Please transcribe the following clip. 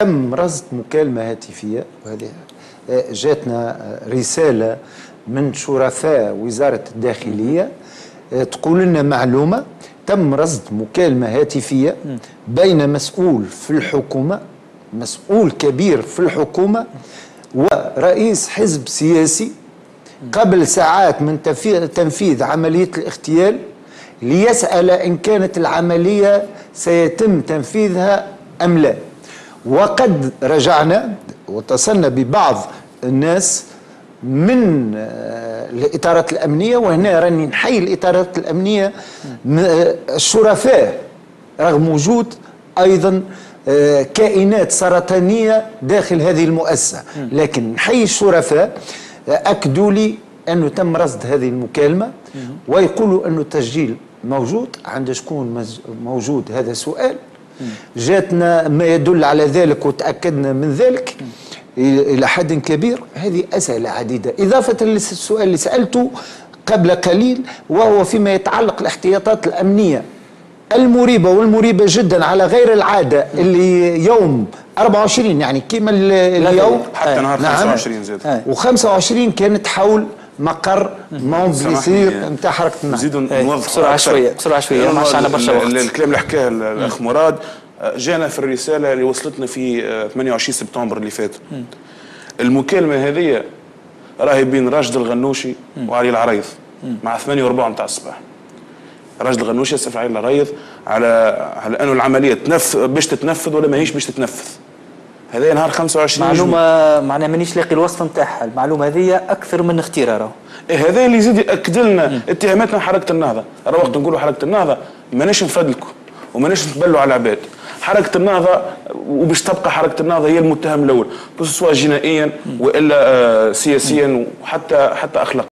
تم رصد مكالمة هاتفية، وهذه جاتنا رسالة من شرفاء وزارة الداخلية تقول لنا معلومة. تم رصد مكالمة هاتفية بين مسؤول في الحكومة، مسؤول كبير في الحكومة، ورئيس حزب سياسي قبل ساعات من تنفيذ عملية الاغتيال، ليسأل إن كانت العملية سيتم تنفيذها أم لا. وقد رجعنا واتصلنا ببعض الناس من الإطارات الأمنية، وهنا راني نحيي الإطارات الأمنية الشرفاء، رغم وجود أيضا كائنات سرطانية داخل هذه المؤسسة، لكن نحيي الشرفاء أكدوا لي أنه تم رصد هذه المكالمة، ويقولوا أنه التسجيل موجود. عند شكون موجود؟ هذا سؤال. جاتنا ما يدل على ذلك وتأكدنا من ذلك إلى حد كبير. هذه أسئلة عديدة إضافة للسؤال اللي سألته قبل قليل، وهو فيما يتعلق الاحتياطات الأمنية المريبة والمريبة جدا على غير العادة، اللي يوم 24 يعني كما اليوم حتى نهار 25 زاد، و25 كانت حول مقر مونبليسير نتاع حركه النهضه. نزيدوا نوضحوا بسرعه شويه ما عندنا برشا وقت. الكلام اللي حكاه الاخ مراد جانا في الرساله اللي وصلتنا في 28 سبتمبر اللي فات. المكالمه هذه راهي بين راشد الغنوشي وعلي العريض مع 8:15 نتاع الصباح. راشد الغنوشي يسأل علي العريض على انه العمليه باش تتنفذ ولا ماهيش باش تتنفذ. هذا نهار 25 معلومه معناها مانيش لاقي الوصف نتاعها. المعلومه هذه اكثر من اختيار. هذا اللي يزيد ياكد لنا اتهاماتنا حركه النهضه. راه وقت نقولوا حركه النهضه ماناش نفدلكم وماناش نتبلوا على العباد. حركه النهضه وباش تبقى حركه النهضه هي المتهم الاول، سواء جنائيا والا سياسيا وحتى اخلاقيا.